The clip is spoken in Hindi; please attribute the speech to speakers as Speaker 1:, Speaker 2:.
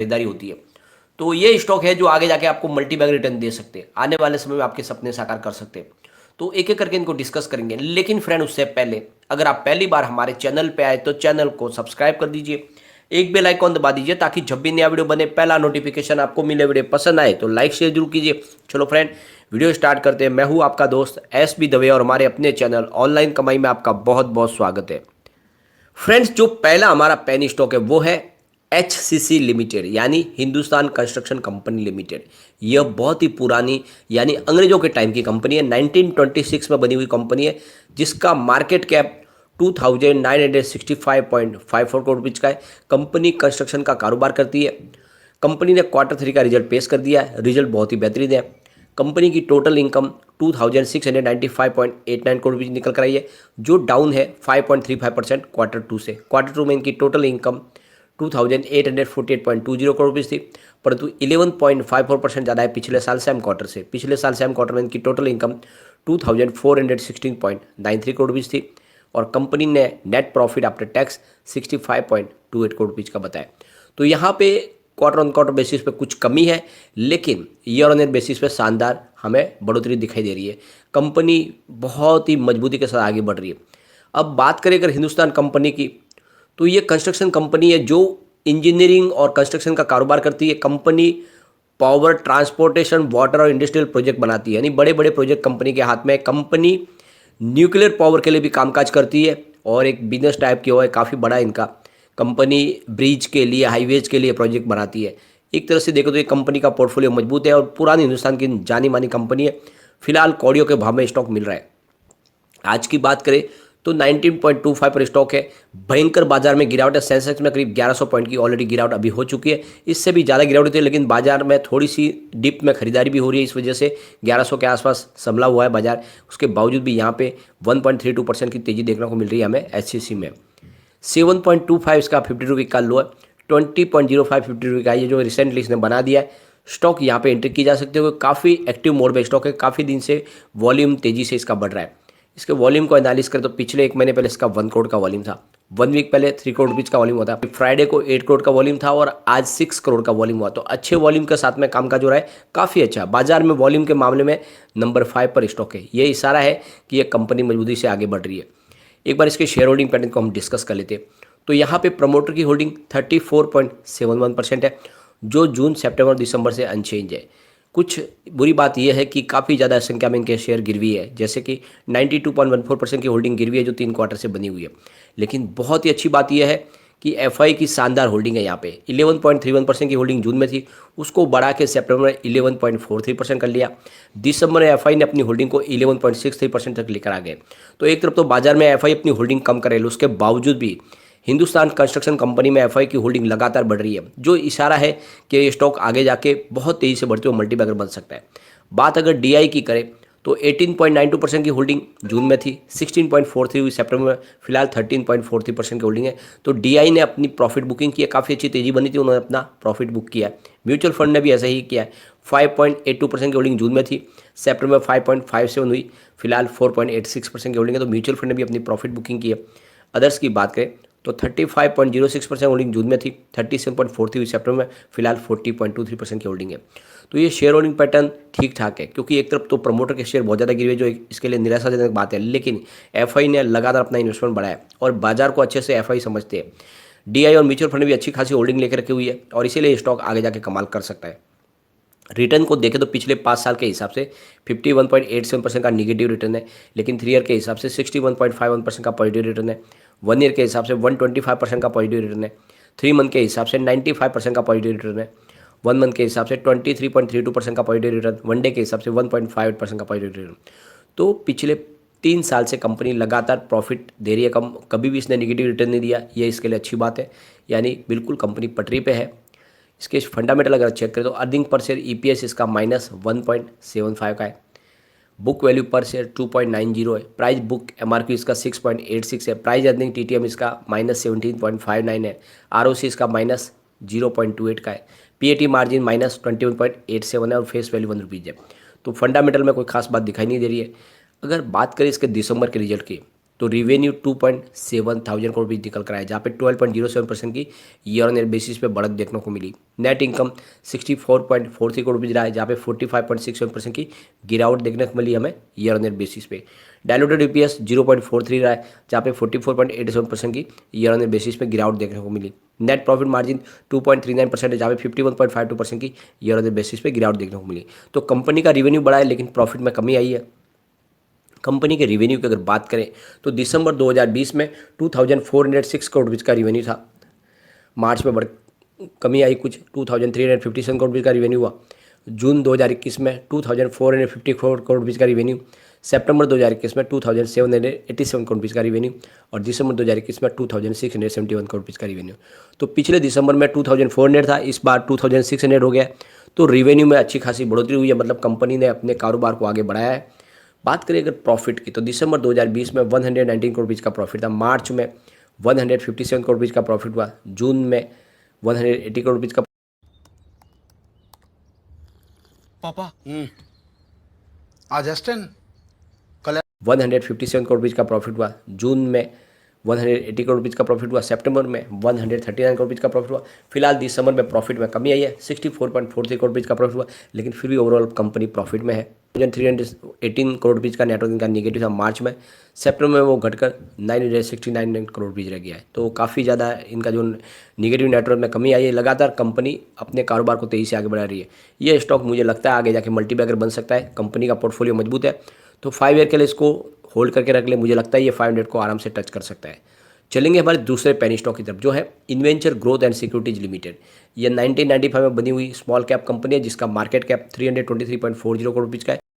Speaker 1: खरीदारी होती है। तो ये स्टॉक है जो आगे जाके आपको मल्टी बैग रिटर्न दे सकते हैं, आने वाले समय में आपके सपने साकार कर सकते हैं। तो एक एक करके इनको डिस्कस करेंगे, लेकिन फ्रेंड उससे पहले अगर आप पहली बार हमारे चैनल पे आए तो चैनल को सब्सक्राइब कर दीजिए, एक बेल आइकॉन दबा दीजिए ताकि जब भी नया वीडियो बने पहला नोटिफिकेशन आपको मिले। वीडियो पसंद आए तो लाइक शेयर जरूर कीजिए। चलो फ्रेंड वीडियो स्टार्ट करते हैं। मैं हूं आपका दोस्त SB दवे और हमारे अपने चैनल ऑनलाइन कमाई में आपका बहुत बहुत स्वागत है। फ्रेंड्स जो पहला हमारा पेनी स्टॉक है वो है HCC लिमिटेड, यानी हिंदुस्तान कंस्ट्रक्शन कंपनी लिमिटेड। यह बहुत ही पुरानी यानी अंग्रेजों के टाइम की कंपनी है, 1926 में बनी हुई कंपनी है, जिसका मार्केट कैप 2965.54 करोड़ रुपये का है। कंपनी कंस्ट्रक्शन का कारोबार करती है। कंपनी ने Q3 का रिजल्ट पेश कर दिया है, रिजल्ट बहुत ही बेहतरीन है। कंपनी की टोटल इनकम 2695.89 करोड़ रुपये निकल कर आई है, जो डाउन है 5.35% Q2 से। Q2 में इनकी टोटल इनकम 2848.20 करोड़ रुपये थी, परंतु 11.54% ज़्यादा है पिछले साल सेम क्वार्टर से। पिछले साल सेम क्वार्टर में इनकी टोटल इनकम 2416.93 करोड़ रुपये थी और कंपनी ने net profit after tax 65.28 crore रुपये का बताया। तो यहाँ पे क्वार्टर ऑन क्वार्टर बेसिस पे कुछ कमी है, लेकिन ईयर ऑन ईयर बेसिस पे शानदार हमें बढ़ोतरी दिखाई दे रही है। कंपनी बहुत ही मजबूती के साथ आगे बढ़ रही है। अब बात करें अगर हिंदुस्तान कंपनी की, तो ये कंस्ट्रक्शन कंपनी है जो इंजीनियरिंग और कंस्ट्रक्शन का कारोबार करती है। कंपनी पावर, ट्रांसपोर्टेशन, वाटर और इंडस्ट्रियल प्रोजेक्ट बनाती है, यानी बड़े बड़े प्रोजेक्ट कंपनी के हाथ में। कंपनी न्यूक्लियर पावर के लिए भी कामकाज करती है और एक बिजनेस टाइप की हो है काफ़ी बड़ा इनका। कंपनी ब्रिज के लिए, हाईवेज के लिए प्रोजेक्ट बनाती है। एक तरह से देखो तो ये कंपनी का पोर्टफोलियो मजबूत है और पुरानी हिंदुस्तान की जानी मानी कंपनी है। फिलहाल कौड़ियों के भाव में स्टॉक मिल रहा है। आज की बात करें तो 19.25 पर स्टॉक है। भयंकर बाजार में गिरावट है। सेंसेक्स में करीब 1100 पॉइंट की ऑलरेडी गिरावट अभी हो चुकी है। इससे भी ज़्यादा गिरावट होती है, लेकिन बाजार में थोड़ी सी डिप में खरीदारी भी हो रही है, इस वजह से 1100 के आसपास संभला हुआ है बाजार। उसके बावजूद भी यहाँ पे 1.32% की तेज़ी देखने को मिल रही है हमें HCC में। 7.25 इसका 50 रुपये का लो है। 20.05 50 रुपये का ये जो रिसेंटली इसने बना दिया है। स्टॉक यहाँ पे एंट्री की जा सकती है। काफ़ी एक्टिव मोड में स्टॉक है, काफ़ी दिन से वॉल्यूम तेज़ी से इसका बढ़ रहा है। इसके वॉल्यूम को एनालिस करें तो पिछले एक महीने पहले इसका 1 करोड़ का वॉल्यूम था। 1 वीक पहले 3 करोड़ रुपीज़ का वॉल्यूम हुआ था। फ्राइडे को 8 करोड़ का वॉल्यूम था और आज 6 करोड़ का वॉल्यूम हुआ। तो अच्छे वॉल्यूम के साथ में कामकाज हो रहा है, काफ़ी अच्छा। बाजार में वॉल्यूम के मामले में नंबर 5 पर स्टॉक है। ये इशारा है कि ये कंपनी मजबूती से आगे बढ़ रही है। एक बार इसके शेयर होल्डिंग पैटर्न को हम डिस्कस कर लेते हैं। तो यहाँ पे प्रमोटर की होल्डिंग 34.71% है, जो जून, सितंबर, दिसंबर से अनचेंज है। कुछ बुरी बात यह है कि काफ़ी ज़्यादा संख्या में इनके शेयर गिरवी है, जैसे कि 92.14% की होल्डिंग गिरवी है जो 3 क्वार्टर से बनी हुई है। लेकिन बहुत ही अच्छी बात यह है कि FI की शानदार होल्डिंग है। यहाँ पे 11.31% की होल्डिंग जून में थी, उसको बढ़ा के सितंबर में 11.43% कर लिया। दिसंबर में FI ने अपनी होल्डिंग को 11.63% तक लेकर आ गए। तो एक तरफ तो बाजार में FI अपनी होल्डिंग कम करे, उसके बावजूद भी हिंदुस्तान कंस्ट्रक्शन कंपनी में FI की होल्डिंग लगातार बढ़ रही है, जो इशारा है कि ये स्टॉक आगे जाके बहुत तेज़ी से बढ़ते हुए मल्टीबैगर बन सकता है। बात अगर DI की करें तो 18.92% की होल्डिंग जून में थी, 16.43 हुई सितंबर में, फिलहाल 13.43% की होल्डिंग है। तो DI ने अपनी प्रॉफिट बुकिंग की है, काफ़ी अच्छी तेज़ी बनी थी, उन्होंने अपना प्रॉफिट बुक किया है। म्यूचुअल फंड ने भी ऐसा ही किया है। 5.82% की होल्डिंग जून में थी, सितंबर में 5.57 हुई, फिलहाल 4.86% की होल्डिंग है। तो म्यूचुअल फंड ने भी अपनी प्रॉफिट बुकिंग की है। अदर्स की बात करें तो 35.06% होल्डिंग जून में थी, 37.43 हुई सितंबर में, फिलहाल 40.23% की होल्डिंग है। तो ये शेयर होल्डिंग पैटर्न ठीक ठाक है, क्योंकि एक तरफ तो प्रमोटर के शेयर बहुत ज़्यादा गिरे, जो इसके लिए निराशाजनक बात है, लेकिन FI ने लगातार अपना इन्वेस्टमेंट बढ़ाया और बाजार को अच्छे से FI समझते हैं। DI और म्यूचुअल फंड भी अच्छी खासी होल्डिंग लेकर रखी हुई है और इसीलिए स्टॉक आगे जाके कमाल कर सकता है। रिटर्न को देखें तो पिछले 5 साल के हिसाब से 51.87% का निगेटिव रिटर्न है, लेकिन 3 ईयर के हिसाब से 61.51% का पॉजिटिव रिटर्न है। 1 ईयर के हिसाब से 125% का पॉजिटिव रिटर्न है। 3 मंथ के हिसाब से 95% का पॉजिटिव रिटर्न है। 1 मंथ के हिसाब से 23.32% का पॉजिटिव रिटर्न, 1 डे के हिसाब से 1.58% का पॉजिटिव रिटर्न। तो पिछले 3 साल से कंपनी लगातार प्रॉफिट दे रही है, कभी भी इसने निगेटिव रिटर्न नहीं दिया। ये इसके लिए अच्छी बात है, यानी बिल्कुल कंपनी पटरी पे है। इसके फंडामेंटल अगर चेक करें तो अर्निंग पर शेयर EPS इसका -1.75 का है। बुक वैल्यू पर शेयर 2.90 है। प्राइस बुक MRQ इसका 6.86 है। प्राइस अर्निंग TTM इसका -17.59 है। ROC इसका -0.28 का है। PAT मार्जिन -21.87 है और फेस वैल्यू 1 रुपीज़ है। तो फंडामेंटल में कोई खास बात दिखाई नहीं दे रही है। अगर बात करें इसके दिसंबर के रिजल्ट की, तो रिवेन्यू 2.7 थाउजेंड करोड़ रुपीज़ निकल कर आया, जहाँ पे 12.07% की ईयर ऑन ईयर बेसिस पे बढ़त देखने को मिली। नेट इनकम 64.43 करोड़ रुपीज़ रहा है, जहाँ पे 45.67% की गिरावट देखने को मिली हमें ईयर ऑन ईयर बेसिस पे। डायलूटेड ईपीएस 0.43 रहा है, जहाँ पे 44.87% की ईयर ऑन ईयर बेसिस पे गिरावट देखने को मिली। नेट प्रॉफिट मार्जिन 2.39% है, जहाँ पे 51.52% की ईयर ऑन ईयर बेसिस पे गिरावट देखने को मिली। तो कंपनी का रिवेन्यू बढ़ा है लेकिन प्रॉफिट में कमी आई है। कंपनी के रिवेन्यू की अगर बात करें तो दिसंबर 2020 में 2406 करोड़ रुपये का रिवेन्यू था। मार्च में बढ़ कमी आई कुछ, 2357 करोड़ रुपये का रिवेन्यू हुआ। जून 2021 में 2454 करोड़ रुपये का रिवेन्यू। सितंबर 2021 में 2787 करोड़ रुपये का रिवेन्यू और दिसंबर 2021 में 2671 करोड़ रुपये का रिवेन्यू। तो पिछले दिसंबर में 2400 था, इस बार 2600 हो गया। तो रिवेन्यू में अच्छी खासी बढ़ोतरी हुई है, मतलब कंपनी ने अपने कारोबार को आगे बढ़ाया है। बात करें अगर प्रॉफिट की तो दिसंबर 2020 में 119 करोड़ रुपये का प्रॉफिट था, मार्च में 157 करोड़ रुपये का प्रॉफिट हुआ, जून में 180 करोड़ रुपये का
Speaker 2: पापा आज एस्टन कल
Speaker 1: 157 करोड़ रुपये का प्रॉफिट हुआ, जून में 180 करोड़ रुपये का प्रॉफिट हुआ, सितंबर में 139 करोड़ रुपये का प्रॉफिट हुआ। फिलहाल दिसंबर में प्रॉफिट में कमी आई है, 64.43 करोड़ रुपये का प्रॉफिट हुआ, लेकिन फिर भी ओवरऑल कंपनी प्रॉफिट में है। 318 करोड़ रुपये का नेटवर्क इनका निगेटिव था मार्च में, सितंबर में वो घटकर 969 करोड़ रुपये रह गया है। तो काफ़ी ज़्यादा इनका जो निगेटिव नेटवर्क में कमी आई है। लगातार कंपनी अपने कारोबार को तेज़ी से आगे बढ़ा रही है। ये स्टॉक मुझे लगता है आगे जाके मल्टीबैगर बन सकता है। कंपनी का पोर्टफोलियो मजबूत है, तो 5 ईयर के लिए इसको होल्ड करके रख ले। मुझे लगता है ये 500 को आराम से टच कर सकता है। चलेंगे हमारे दूसरे पेनी स्टॉक की तरफ, जो है इन्वेंचर ग्रोथ एंड सिक्योरिटीज लिमिटेड। ये 1995 में बनी हुई स्मॉल कैप कंपनी है, जिसका मार्केट कैप 323.40 करोड़ रुपये का है।